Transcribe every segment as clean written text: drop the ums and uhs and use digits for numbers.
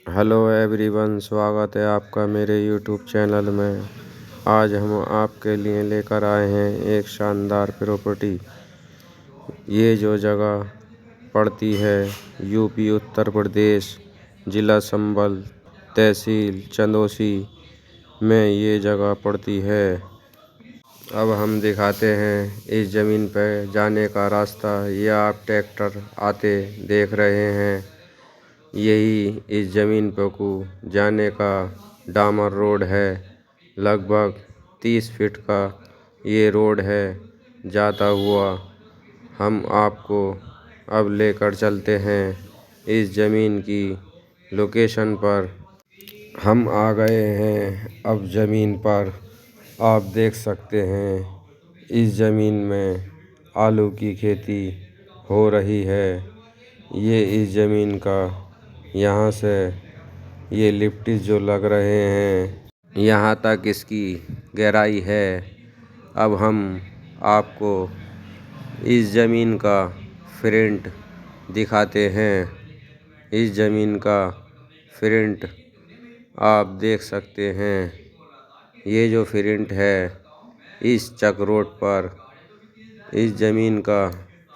Hello everyone, स्वागत है आपका मेरे यूट्यूब चैनल में। आज हम आपके लिए लेकर आए हैं एक शानदार प्रॉपर्टी। ये जो जगह पड़ती है यूपी उत्तर प्रदेश, ज़िला संभल, तहसील चंदौसी में ये जगह पड़ती है। अब हम दिखाते हैं इस ज़मीन पर जाने का रास्ता। ये आप ट्रैक्टर आते देख रहे हैं, यही इस ज़मीन पर को जाने का डामर रोड है। लगभग 30 फीट का ये रोड है। जाता हुआ हम आपको अब लेकर चलते हैं इस ज़मीन की लोकेशन पर। हम आ गए हैं अब ज़मीन पर। आप देख सकते हैं इस ज़मीन में आलू की खेती हो रही है। ये इस ज़मीन का यहाँ से ये लिप्टिस जो लग रहे हैं, यहाँ तक इसकी गहराई है। अब हम आपको इस ज़मीन का फ्रंट दिखाते हैं। इस ज़मीन का फ्रंट आप देख सकते हैं। ये जो फ्रंट है इस चक रोड पर, इस ज़मीन का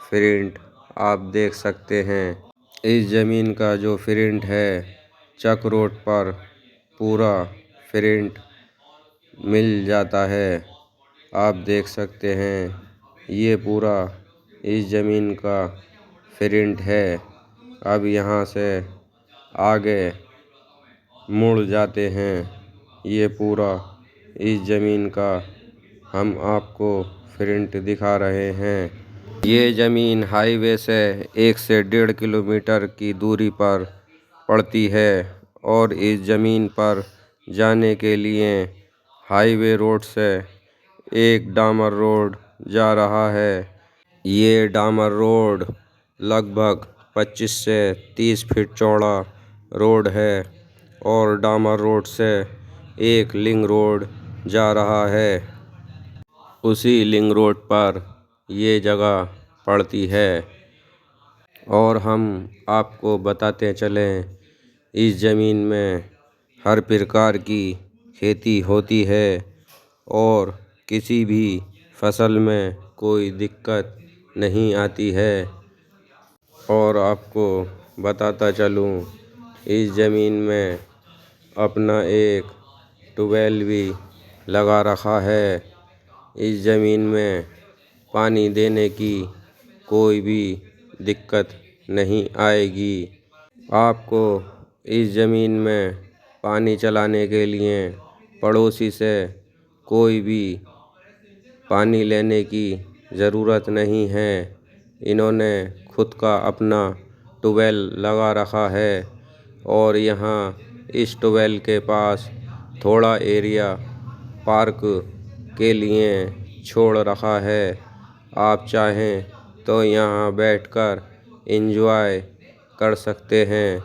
फ्रंट आप देख सकते हैं। इस ज़मीन का जो फ्रंट है चक रोड पर पूरा फ्रंट मिल जाता है। आप देख सकते हैं ये पूरा इस ज़मीन का फ्रंट है। अब यहाँ से आगे मुड़ जाते हैं। ये पूरा इस ज़मीन का हम आपको फ्रंट दिखा रहे हैं। ये ज़मीन हाईवे से 1 से 1.5 किलोमीटर की दूरी पर पड़ती है और इस ज़मीन पर जाने के लिए हाईवे रोड से एक डामर रोड जा रहा है। ये डामर रोड लगभग 25 से 30 फीट चौड़ा रोड है और डामर रोड से एक लिंक रोड जा रहा है। उसी लिंक रोड पर ये जगह पड़ती है। और हम आपको बताते चलें इस ज़मीन में हर प्रकार की खेती होती है और किसी भी फसल में कोई दिक्कत नहीं आती है। और आपको बताता चलूँ इस ज़मीन में अपना एक ट्यूबवेल भी लगा रखा है। इस ज़मीन में पानी देने की कोई भी दिक्कत नहीं आएगी। आपको इस ज़मीन में पानी चलाने के लिए पड़ोसी से कोई भी पानी लेने की ज़रूरत नहीं है। इन्होंने खुद का अपना ट्यूबवेल लगा रखा है और यहाँ इस ट्यूबवेल के पास थोड़ा एरिया पार्क के लिए छोड़ रखा है। आप चाहें तो यहाँ बैठकर एंजॉय कर सकते हैं,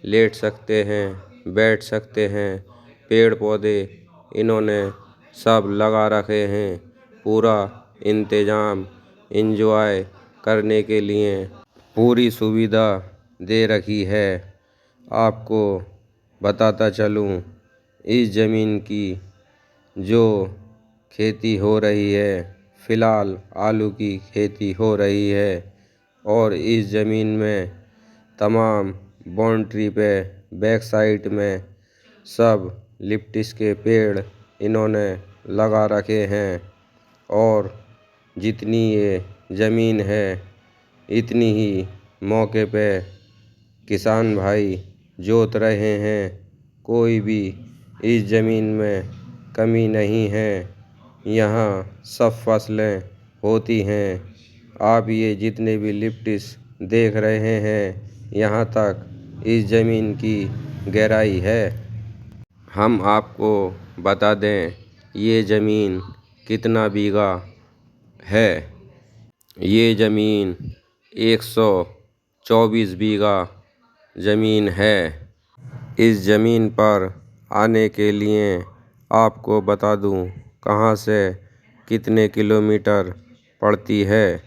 लेट सकते हैं, बैठ सकते हैं। पेड़ पौधे इन्होंने सब लगा रखे हैं। पूरा इंतज़ाम एंजॉय करने के लिए पूरी सुविधा दे रखी है। आपको बताता चलूँ इस ज़मीन की जो खेती हो रही है, फ़िलहाल आलू की खेती हो रही है। और इस ज़मीन में तमाम बाउंड्री पे बैक साइड में सब लिप्टिस के पेड़ इन्होंने लगा रखे हैं। और जितनी ये ज़मीन है इतनी ही मौके पे किसान भाई जोत रहे हैं। कोई भी इस ज़मीन में कमी नहीं है। यहाँ सब फसलें होती हैं। आप ये जितने भी लिप्टिस देख रहे हैं यहाँ तक इस ज़मीन की गहराई है। हम आपको बता दें ये ज़मीन कितना बीघा है। ये ज़मीन 124 बीघा ज़मीन है। इस ज़मीन पर आने के लिए आपको बता दूं कहाँ से कितने किलोमीटर पड़ती है।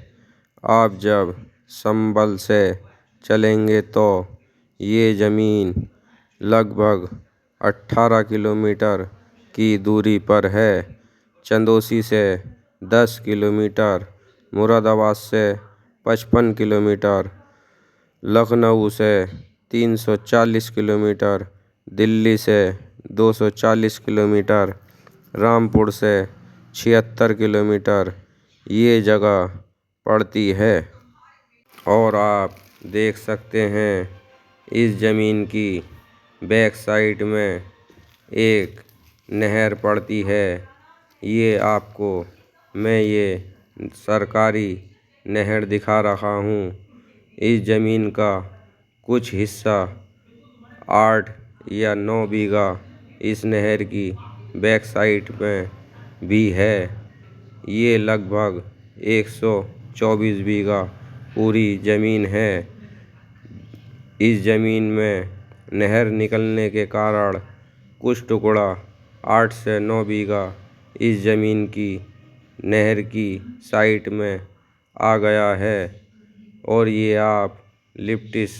आप जब संभल से चलेंगे तो ये ज़मीन लगभग 18 किलोमीटर की दूरी पर है। चंदौसी से 10 किलोमीटर, मुरादाबाद से 55 किलोमीटर, लखनऊ से 340 किलोमीटर, दिल्ली से 240 किलोमीटर, रामपुर से 76 किलोमीटर ये जगह पड़ती है। और आप देख सकते हैं इस ज़मीन की बैक साइड में एक नहर पड़ती है। ये आपको मैं ये सरकारी नहर दिखा रहा हूँ। इस ज़मीन का कुछ हिस्सा 8 या 9 बीघा इस नहर की बैक साइड में भी है। ये लगभग 124 बीघा पूरी ज़मीन है। इस ज़मीन में नहर निकलने के कारण कुछ टुकड़ा 8 से 9 बीघा इस ज़मीन की नहर की साइड में आ गया है। और ये आप लिप्टिस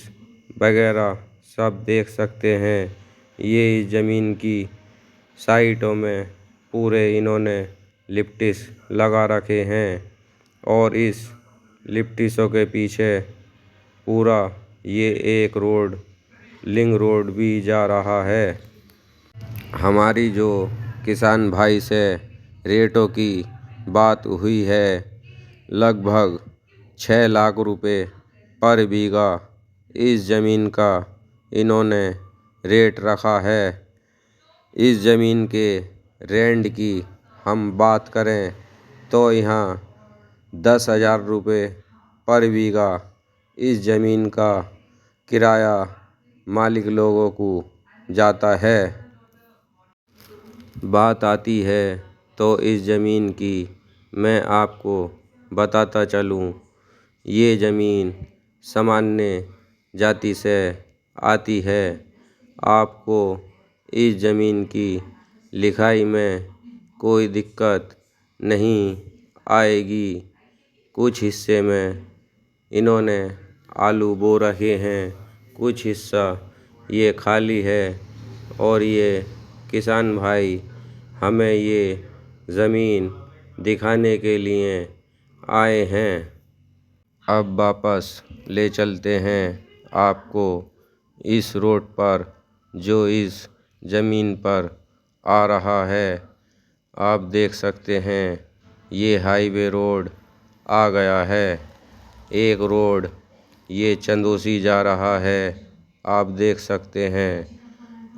वगैरह सब देख सकते हैं। ये इस ज़मीन की साइटों में पूरे इन्होंने लिप्टिस लगा रखे हैं। और इस लिप्टिसों के पीछे पूरा ये एक रोड, लिंक रोड भी जा रहा है। हमारी जो किसान भाई से रेटों की बात हुई है, लगभग 6 लाख रुपए पर बीघा इस ज़मीन का इन्होंने रेट रखा है। इस ज़मीन के रेंट की हम बात करें तो यहाँ 10,000 रुपये पर बीघा इस ज़मीन का किराया मालिक लोगों को जाता है। बात आती है तो इस ज़मीन की मैं आपको बताता चलूँ। ये ज़मीन सामान्य जाति से आती है। आपको इस ज़मीन की लिखाई में कोई दिक्कत नहीं आएगी। कुछ हिस्से में इन्होंने आलू बो रखे हैं, कुछ हिस्सा ये खाली है। और ये किसान भाई हमें ये ज़मीन दिखाने के लिए आए हैं। अब वापस ले चलते हैं आपको इस रोड पर जो इस ज़मीन पर आ रहा है। आप देख सकते हैं ये हाईवे रोड आ गया है। एक रोड ये चंदौसी जा रहा है, आप देख सकते हैं।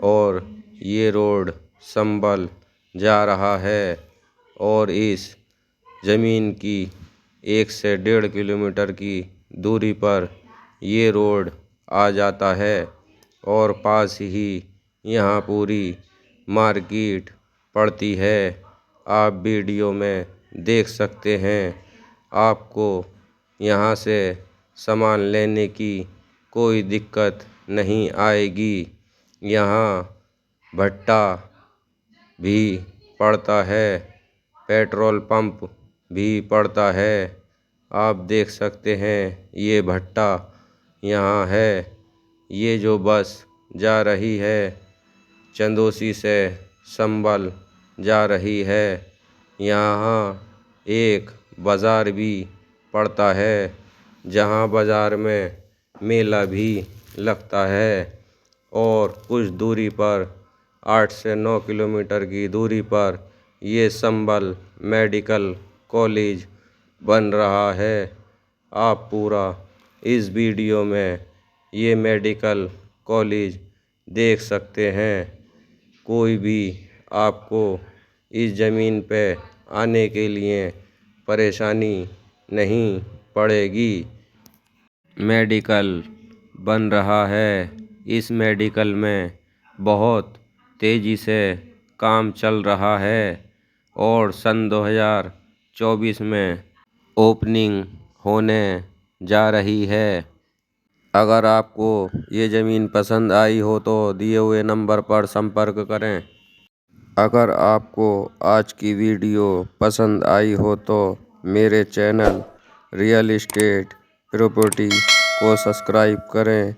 और ये रोड संभल जा रहा है। और इस ज़मीन की 1 से 1.5 किलोमीटर की दूरी पर ये रोड आ जाता है। और पास ही यहाँ पूरी मार्केट पड़ती है। आप वीडियो में देख सकते हैं। आपको यहाँ से सामान लेने की कोई दिक्कत नहीं आएगी। यहाँ भट्टा भी पड़ता है, पेट्रोल पंप भी पड़ता है। आप देख सकते हैं ये भट्टा यहाँ है। ये जो बस जा रही है चंदौसी से संभल जा रही है। यहाँ एक बाज़ार भी पड़ता है, जहाँ बाज़ार में मेला भी लगता है। और कुछ दूरी पर 8 से 9 किलोमीटर की दूरी पर ये संभल मेडिकल कॉलेज बन रहा है। आप पूरा इस वीडियो में ये मेडिकल कॉलेज देख सकते हैं। कोई भी आपको इस ज़मीन पे आने के लिए परेशानी नहीं पड़ेगी। मेडिकल बन रहा है। इस मेडिकल में बहुत तेज़ी से काम चल रहा है। और सन 2024 में ओपनिंग होने जा रही है। अगर आपको ये ज़मीन पसंद आई हो तो दिए हुए नंबर पर संपर्क करें। अगर आपको आज की वीडियो पसंद आई हो तो मेरे चैनल रियल एस्टेट प्रॉपर्टी को सब्सक्राइब करें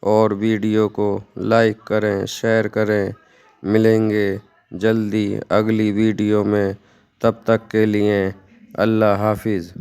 और वीडियो को लाइक करें, शेयर करें। मिलेंगे जल्दी अगली वीडियो में, तब तक के लिए अल्लाह हाफिज़।